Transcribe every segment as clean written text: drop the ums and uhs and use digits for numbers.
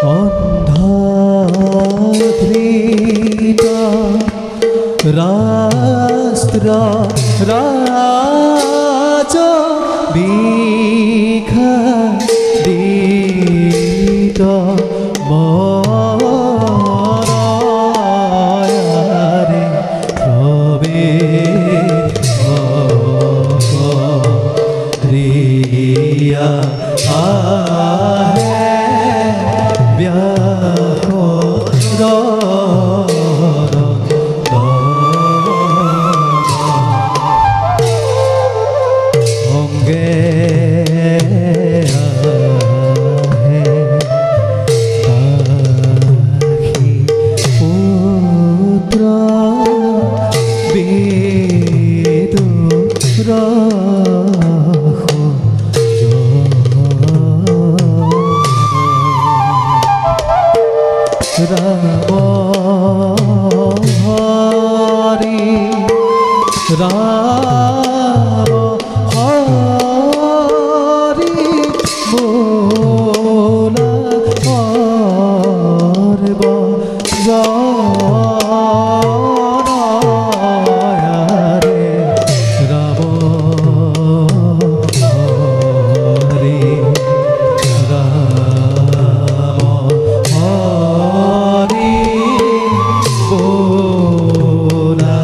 অন্ধধৃত রাষ্ট্র রাজ বিঘাদিত মরয়ারে প্রবে রিয়া আহে ব্যাহর অঙ্গে আহে পাখি পুত্র বিদুর রাম হরি রাম হরি বোলা পর্ব জনয়ারে রাম হরি রাম হরি বোলা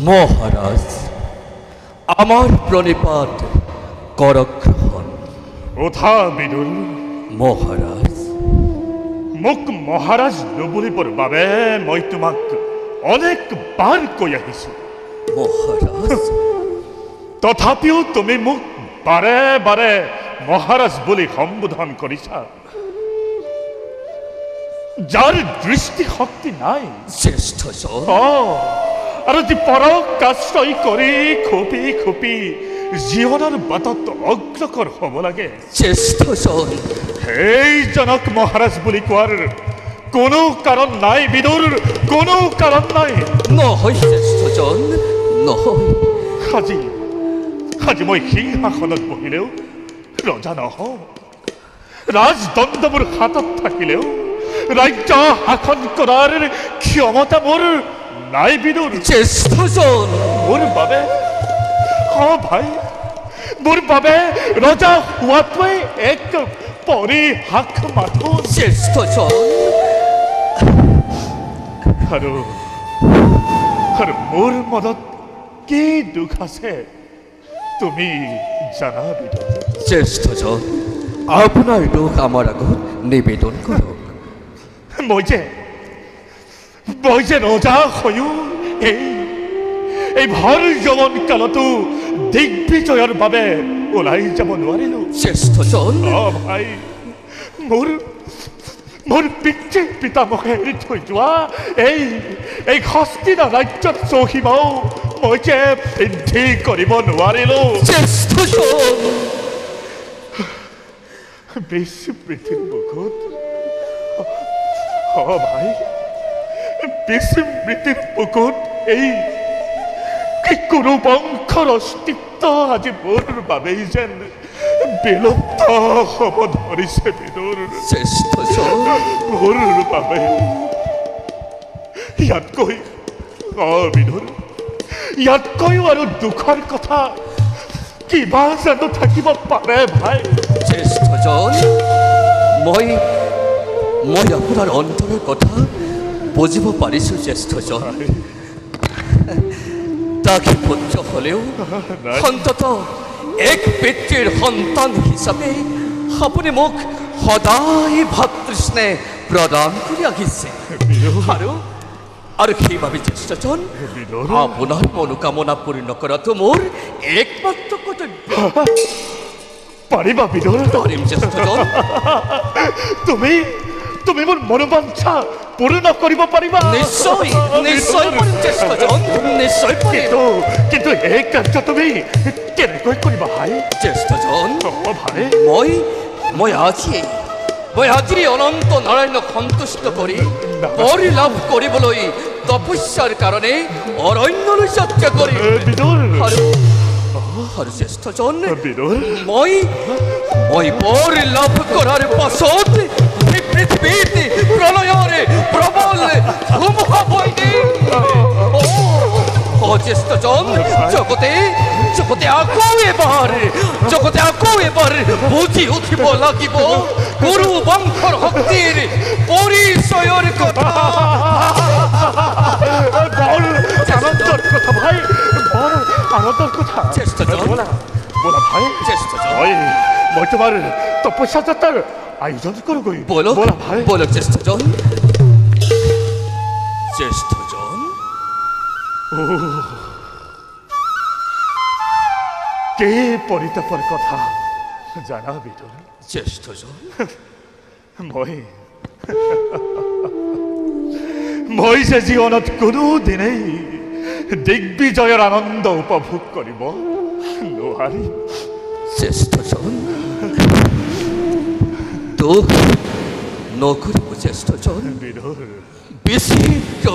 মহারাজ আমার প্রণিপাত করগ্রহণ। ওঠা বিদুৰ মহাৰাজ মোক মহাৰাজ নুবুলিবৰ বাবে মই তোমাক অনেকবাৰ কৈ আহিছোঁ। মহাৰাজ তথাপিও তুমি মোক বাৰে বাৰে মহাৰাজ বুলি সম্বোধন কৰিছা। যাৰ দৃষ্টিশক্তি নাই জ্যেষ্ঠজন আৰু যি পৰক আশ্ৰয় কৰি খুপি খুপি জীৱনৰ বাটত অগ্ৰসৰ হ'ব লাগে জ্যেষ্ঠজন সেইজনক মহাৰাজ বুলি কোৱাৰ কোনো কাৰণ নাই বিদুৰ, কোনো কাৰণ নাই। নহয় জ্যেষ্ঠজন নহয়। আজি মই সিংহাসনত বহিলেও ৰজা নহওঁ, ৰাজদণ্ড মোৰ হাতত থাকিলেও ৰাজ্য শাসন কৰাৰ ক্ষমতা মোৰ নাই বিদুৰ। জ্যেষ্ঠজন মোৰ বাবে ভাই, মোৰ বাবে ৰজা হোৱাটোৱে এক পৰিহাস মাথো। জ্যেষ্ঠজন আৰু মোৰ মনত কি দুখ আছে তুমি জানা বিদুৰ? জ্যেষ্ঠজন আপোনাৰ দুখ আমাৰ আগত নিবেদন কৰক। মই যে ৰজা হৈও এই ভৰ যৌৱন কালতো দিগ্বিজয়ৰ বাবে ওলাই যাব নোৱাৰিলো। জ্যেষ্ঠজন ভাই, মোৰ পিতৃ পিতামহে এৰি থৈ যোৱা এই হস্তিনা ৰাজ্যত চৌহিমাও মই যে বৃদ্ধি কৰিব নোৱাৰিলো। জ্যেষ্ঠজন বিস্মৃতিৰ মুখত ভাই, বিস্মৃতিৰ মুখত এই কোনো বংশৰ অস্তিত্ব আজি মোৰ বাবেই যেন বিলুপ্ত হ'ব ধৰিছে বিদুৰ। জ্যেষ্ঠজন মোৰ বাবে ইয়াতকৈ বিদুৰ, ইয়াতকৈও আৰু দুখৰ কথা কিবা জানো থাকিব পাৰে ভাই? জ্যেষ্ঠজন মই আপোনাৰ অন্তৰৰ কথা বুজিব পাৰিছোঁ জ্যেষ্ঠজন। তাকে পুত্ৰ হ'লেও অন্তত এক পিতৃৰ সন্তান হিচাপে আপুনি মোক সদায় ভাতৃস্নেহ প্ৰদান কৰি আহিছে আৰু সেইবাবে জ্যেষ্ঠজন আপোনাৰ মনোকামনা পূৰ্ণ কৰাটো মোৰ একমাত্ৰ কৰ্তব্য। পাৰিবা বিদুৰ? পাৰিম জ্যেষ্ঠজন। তুমি মোৰ মনোবাঞ্ছা পূৰ্ণ কৰিব পাৰিবা? নিশ্চয় নিশ্চয় পাৰিম জ্যেষ্ঠজন, নিশ্চয় পাৰিম। কিন্তু এই কাৰ্য তুমি কেনেকৈ কৰিবা ভাই? জ্যেষ্ঠজন ভাই মই আজি অনন্ত নাৰায়ণক সন্তুষ্ট কৰি পৰি লাভ কৰিবলৈ তপস্যাৰ কাৰণে অৰণ্যলৈ যাত্ৰা কৰিম। আৰু জ্যেষ্ঠজন মই পৰি লাভ কৰাৰ পাছত পৃথিৱীত প্ৰলয়ৰ প্ৰবল ধুমুহা বৈ দিম। জ্যেষ্ঠজন জগতে আকৌ এবাৰ বুজি উঠিব লাগিব গুৰু বংশৰ শক্তিৰ পৰিচয়ৰ কথা। আনন্দৰ কথা ভাই, বৰ আনন্দৰ কথা। জ্যেষ্ঠজন বলা ভাই, জ্যেষ্ঠজন মই তোমাৰ তপস্যা যাত্ৰাৰ আয়োজন কৰোগৈ। বলক ভাই বলক জ্যেষ্ঠজন। কে পৰিতাপৰ কথা জানা বিদুৰ? জ্যেষ্ঠজন মই যে জীৱনত কোনো দিনেই দিগ্বিজয়ৰ আনন্দ উপভোগ কৰিব নোৱাৰিম। জ্যেষ্ঠজন দুখ নকৰিব জ্যেষ্ঠজন। বেছি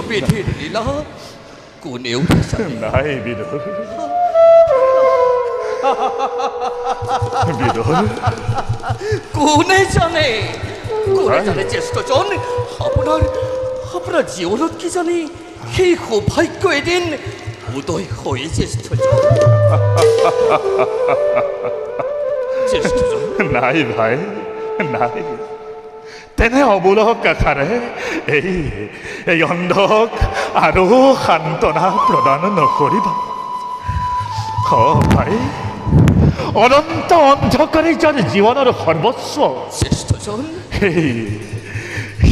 বিধিৰ লীলা কোনেও নাই বিদুৰ। কোনে জানে জ্যেষ্ঠজন? আপোনাৰ জীৱনত কি জানে সেই সৌভাগ্য এদিন উদয় হয় জ্যেষ্ঠজন। নাই ভাই নাই, তেনে অমূলক আশাৰে এই অন্ধক আৰু সান্তনা প্ৰদান নকৰিবা। ভাই অনন্ত অন্ধকাৰেই যাৰ জীৱনৰ সৰ্বস্ব জ্যেষ্ঠজন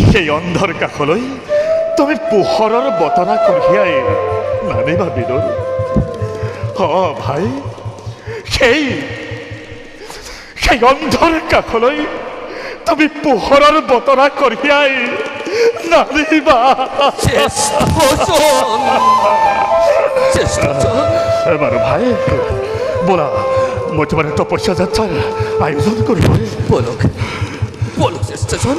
সেই অন্ধৰ কাষলৈ তুমি পোহৰৰ বতৰা কঢ়িয়াই নানিবা বিদুৰ। ভাই সেই অন্ধৰ কাষলৈ তুমি পোহৰৰ বতৰা কঢ়িয়াই নানিবা। বাৰু ভাই বলা মই তোমাৰ তপস্যা যাত্ৰাৰ আয়োজন কৰিব। বলক জ্যেষ্ঠজন।